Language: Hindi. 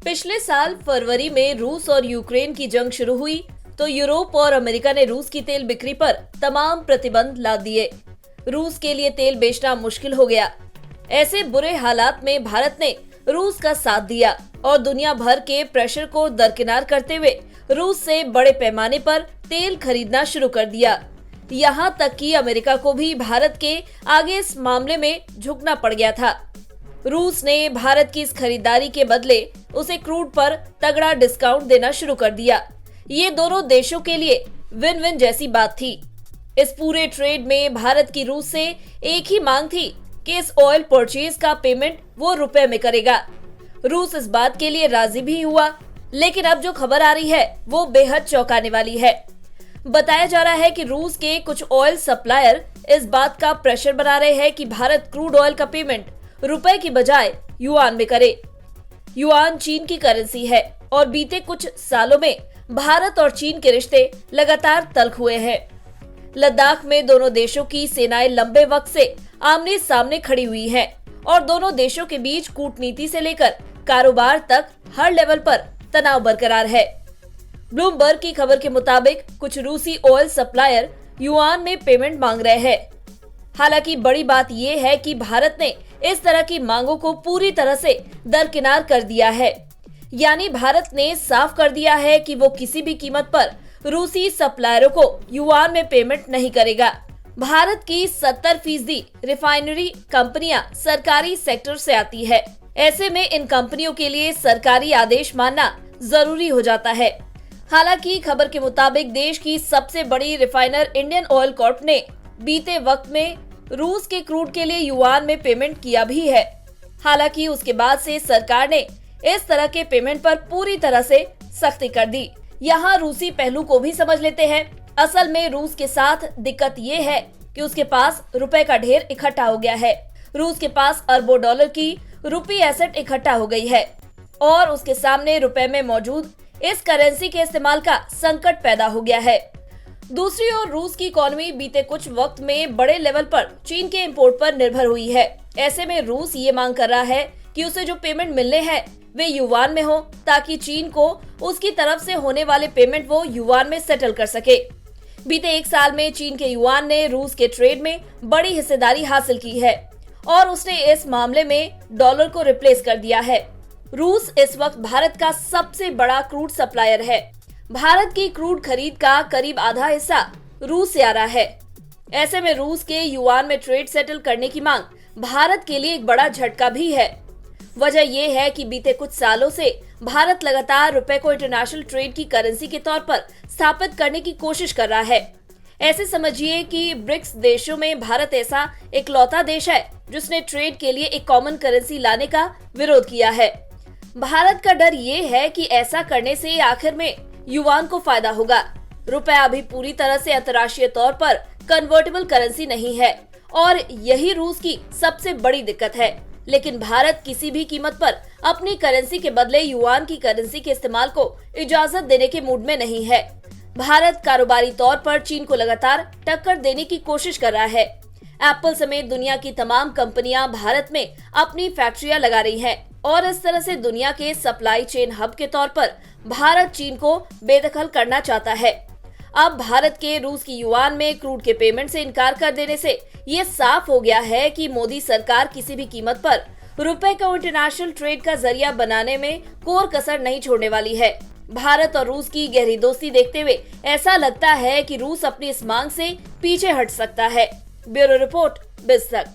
पिछले साल फरवरी में रूस और यूक्रेन की जंग शुरू हुई तो यूरोप और अमेरिका ने रूस की तेल बिक्री पर तमाम प्रतिबंध लाद दिए। रूस के लिए तेल बेचना मुश्किल हो गया। ऐसे बुरे हालात में भारत ने रूस का साथ दिया और दुनिया भर के प्रेशर को दरकिनार करते हुए रूस से बड़े पैमाने पर तेल खरीदना शुरू कर दिया। यहाँ तक कि अमेरिका को भी भारत के आगे इस मामले में झुकना पड़ गया था। रूस ने भारत की इस खरीदारी के बदले उसे क्रूड पर तगड़ा डिस्काउंट देना शुरू कर दिया। ये दोनों देशों के लिए विन विन जैसी बात थी। इस पूरे ट्रेड में भारत की रूस से एक ही मांग थी कि इस ऑयल परचेज का पेमेंट वो रुपए में करेगा। रूस इस बात के लिए राजी भी हुआ, लेकिन अब जो खबर आ रही है वो बेहद चौंकाने वाली है। बताया जा रहा है कि रूस के कुछ ऑयल सप्लायर इस बात का प्रेशर बना रहे हैं कि भारत क्रूड ऑयल का पेमेंट रुपए की बजाय युआन में करे। युआन चीन की करेंसी है और बीते कुछ सालों में भारत और चीन के रिश्ते लगातार तल्ख हुए हैं। लद्दाख में दोनों देशों की सेनाएं लंबे वक्त से आमने सामने खड़ी हुई हैं और दोनों देशों के बीच कूटनीति से लेकर कारोबार तक हर लेवल पर तनाव बरकरार है। ब्लूमबर्ग की खबर के मुताबिक कुछ रूसी ऑयल सप्लायर युआन में पेमेंट मांग रहे हैं। हालांकि बड़ी बात यह है कि भारत ने इस तरह की मांगों को पूरी तरह से दरकिनार कर दिया है। यानी भारत ने साफ कर दिया है कि वो किसी भी कीमत पर रूसी सप्लायरों को युआन में पेमेंट नहीं करेगा। भारत की 70% रिफाइनरी कंपनियां सरकारी सेक्टर से आती है। ऐसे में इन कंपनियों के लिए सरकारी आदेश मानना जरूरी हो जाता है। हालांकि खबर के मुताबिक देश की सबसे बड़ी रिफाइनर इंडियन ऑयल कॉर्प ने बीते वक्त में रूस के क्रूड के लिए युआन में पेमेंट किया भी है। हालांकि उसके बाद से सरकार ने इस तरह के पेमेंट पर पूरी तरह से सख्ती कर दी। यहाँ रूसी पहलू को भी समझ लेते हैं। असल में रूस के साथ दिक्कत ये है कि उसके पास रुपए का ढेर इकट्ठा हो गया है। रूस के पास अरबों डॉलर की रुपी एसेट इकट्ठा हो गई है और उसके सामने रुपए में मौजूद इस करेंसी के इस्तेमाल का संकट पैदा हो गया है। दूसरी ओर रूस की इकोनॉमी बीते कुछ वक्त में बड़े लेवल पर चीन के इंपोर्ट पर निर्भर हुई है। ऐसे में रूस ये मांग कर रहा है कि उसे जो पेमेंट मिलने हैं वे युआन में हो, ताकि चीन को उसकी तरफ से होने वाले पेमेंट वो युआन में सेटल कर सके। बीते एक साल में चीन के युआन ने रूस के ट्रेड में बड़ी हिस्सेदारी हासिल की है और उसने इस मामले में डॉलर को रिप्लेस कर दिया है। रूस इस वक्त भारत का सबसे बड़ा क्रूड सप्लायर है। भारत की क्रूड खरीद का करीब आधा हिस्सा रूस से आ रहा है। ऐसे में रूस के युआन में ट्रेड सेटल करने की मांग भारत के लिए एक बड़ा झटका भी है। वजह यह है कि बीते कुछ सालों से भारत लगातार रुपए को इंटरनेशनल ट्रेड की करेंसी के तौर पर स्थापित करने की कोशिश कर रहा है। ऐसे समझिए कि ब्रिक्स देशों में भारत ऐसा इकलौता देश है जिसने ट्रेड के लिए एक कॉमन करेंसी लाने का विरोध किया है। भारत का डर ये है कि ऐसा करने से आखिर में युआन को फायदा होगा। रुपया अभी पूरी तरह से अंतर्राष्ट्रीय तौर पर कन्वर्टेबल करेंसी नहीं है और यही रूस की सबसे बड़ी दिक्कत है। लेकिन भारत किसी भी कीमत पर अपनी करेंसी के बदले युआन की करेंसी के इस्तेमाल को इजाजत देने के मूड में नहीं है। भारत कारोबारी तौर पर चीन को लगातार टक्कर देने की कोशिश कर रहा है। एप्पल समेत दुनिया की तमाम कंपनियां भारत में अपनी फैक्ट्रियां लगा रही हैं और इस तरह से दुनिया के सप्लाई चेन हब के तौर पर भारत चीन को बेदखल करना चाहता है। अब भारत के रूस की युआन में क्रूड के पेमेंट से इनकार कर देने से ये साफ हो गया है कि मोदी सरकार किसी भी कीमत पर रुपए को इंटरनेशनल ट्रेड का जरिया बनाने में कोई कसर नहीं छोड़ने वाली है। भारत और रूस की गहरी दोस्ती देखते हुए ऐसा लगता है कि रूस अपनी इस मांग से पीछे हट सकता है। ब्यूरो रिपोर्ट, बिज़ तक।